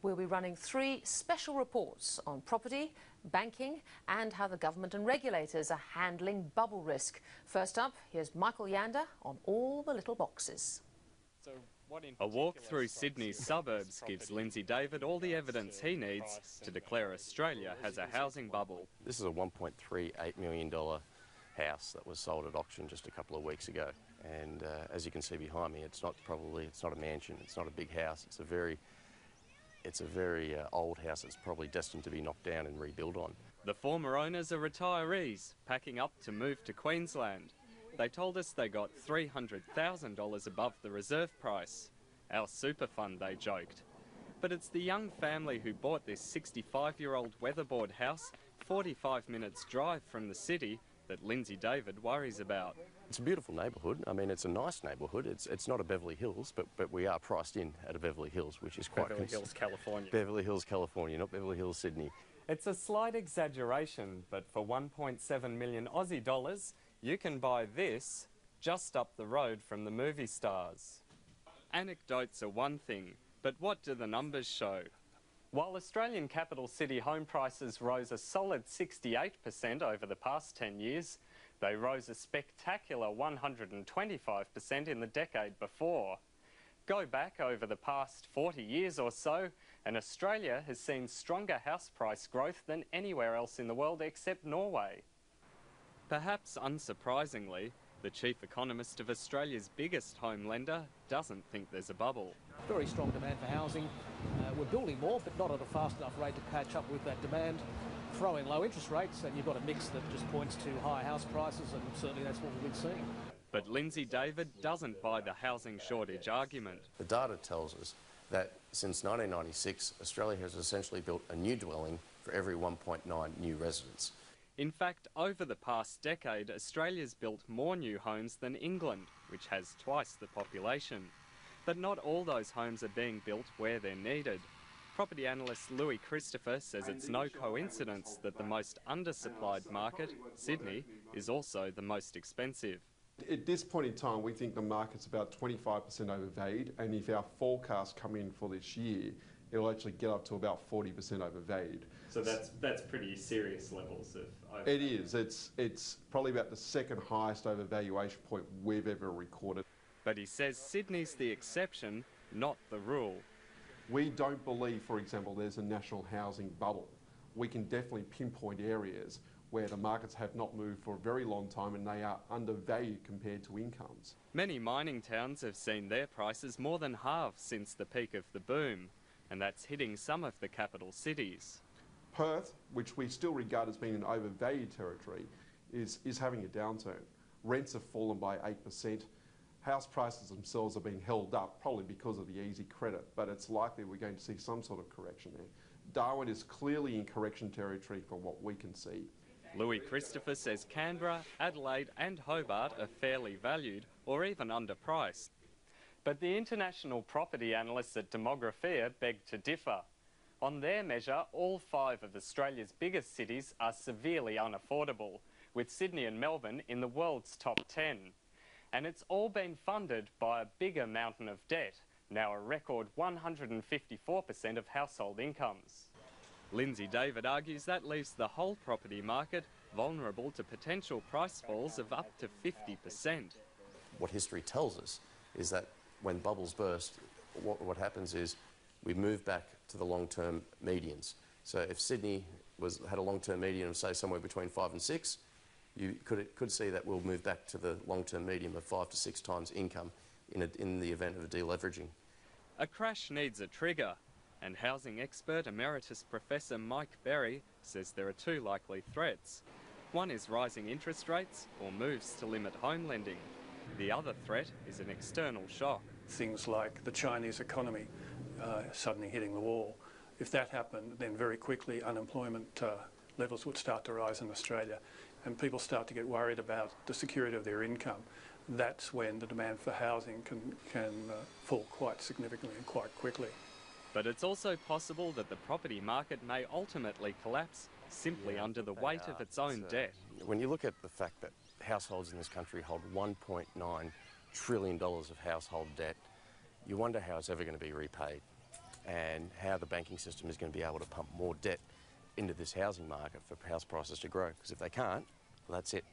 We'll be running 3 special reports on property, banking and how the government and regulators are handling bubble risk. First up, here's Michael Yander on all the little boxes. A walk through Sydney's suburbs gives Lindsay David all the evidence he needs to declare Australia has a housing bubble. This is a $1.38 million house that was sold at auction just a couple of weeks ago. And as you can see behind me, it's not a mansion, it's not a big house, it's a very old house that's probably destined to be knocked down and rebuilt on. The former owners are retirees, packing up to move to Queensland. They told us they got $300,000 above the reserve price. Our super fund, they joked. But it's the young family who bought this 65-year-old weatherboard house 45 minutes drive from the city that Lindsay David worries about. It's a beautiful neighbourhood. I mean, it's a nice neighbourhood. It's not a Beverly Hills, but we are priced in at a Beverly Hills, which is quite... Beverly Hills, California. Beverly Hills, California, not Beverly Hills, Sydney. It's a slight exaggeration, but for 1.7 million Aussie dollars, you can buy this just up the road from the movie stars. Anecdotes are one thing, but what do the numbers show? While Australian capital city home prices rose a solid 68% over the past 10 years, they rose a spectacular 125% in the decade before. Go back over the past 40 years or so, and Australia has seen stronger house price growth than anywhere else in the world except Norway. Perhaps unsurprisingly, the chief economist of Australia's biggest home lender doesn't think there's a bubble. Very strong demand for housing. We're building more, but not at a fast enough rate to catch up with that demand. Throw in low interest rates and you've got a mix that just points to high house prices, and certainly that's what we've been seeing. But Lindsay David doesn't buy the housing shortage argument. The data tells us that since 1996, Australia has essentially built a new dwelling for every 1.9 new residents. In fact, over the past decade, Australia's built more new homes than England, which has twice the population. But not all those homes are being built where they're needed. Property analyst Louis Christopher says it's no coincidence that the most undersupplied market, Sydney, is also the most expensive. At this point in time, we think the market's about 25% overvalued, and if our forecasts come in for this year, it'll actually get up to about 40% overvalued. So that's pretty serious levels of overvaluation. It is. It's probably about the second highest overvaluation point we've ever recorded. But he says Sydney's the exception, not the rule. We don't believe, for example, there's a national housing bubble. We can definitely pinpoint areas where the markets have not moved for a very long time and they are undervalued compared to incomes. Many mining towns have seen their prices more than halve since the peak of the boom, and that's hitting some of the capital cities. Perth, which we still regard as being an overvalued territory, is having a downturn. Rents have fallen by 8%. House prices themselves are being held up, probably because of the easy credit, but it's likely we're going to see some sort of correction there. Darwin is clearly in correction territory from what we can see. Louis Christopher says Canberra, Adelaide and Hobart are fairly valued or even underpriced. But the international property analysts at Demographia beg to differ. On their measure, all 5 of Australia's biggest cities are severely unaffordable, with Sydney and Melbourne in the world's top 10. And it's all been funded by a bigger mountain of debt, now a record 154% of household incomes. Lindsay David argues that leaves the whole property market vulnerable to potential price falls of up to 50%. What history tells us is that when bubbles burst, what happens is we move back to the long-term medians. So if Sydney had a long-term median of, say, somewhere between 5 and 6, you could see that we'll move back to the long-term median of 5 to 6 times income in the event of a deleveraging. A crash needs a trigger, and housing expert Emeritus Professor Mike Berry says there are 2 likely threats. One is rising interest rates or moves to limit home lending. The other threat is an external shock. Things like the Chinese economy suddenly hitting the wall. If that happened, then very quickly unemployment levels would start to rise in Australia, and people start to get worried about the security of their income. That's when the demand for housing can fall quite significantly and quite quickly. But it's also possible that the property market may ultimately collapse simply under the weight of its own debt. When you look at the fact that households in this country hold $1.9 trillion of household debt, you wonder how it's ever going to be repaid. and how the banking system is going to be able to pump more debt into this housing market for house prices to grow. Because if they can't, well, that's it.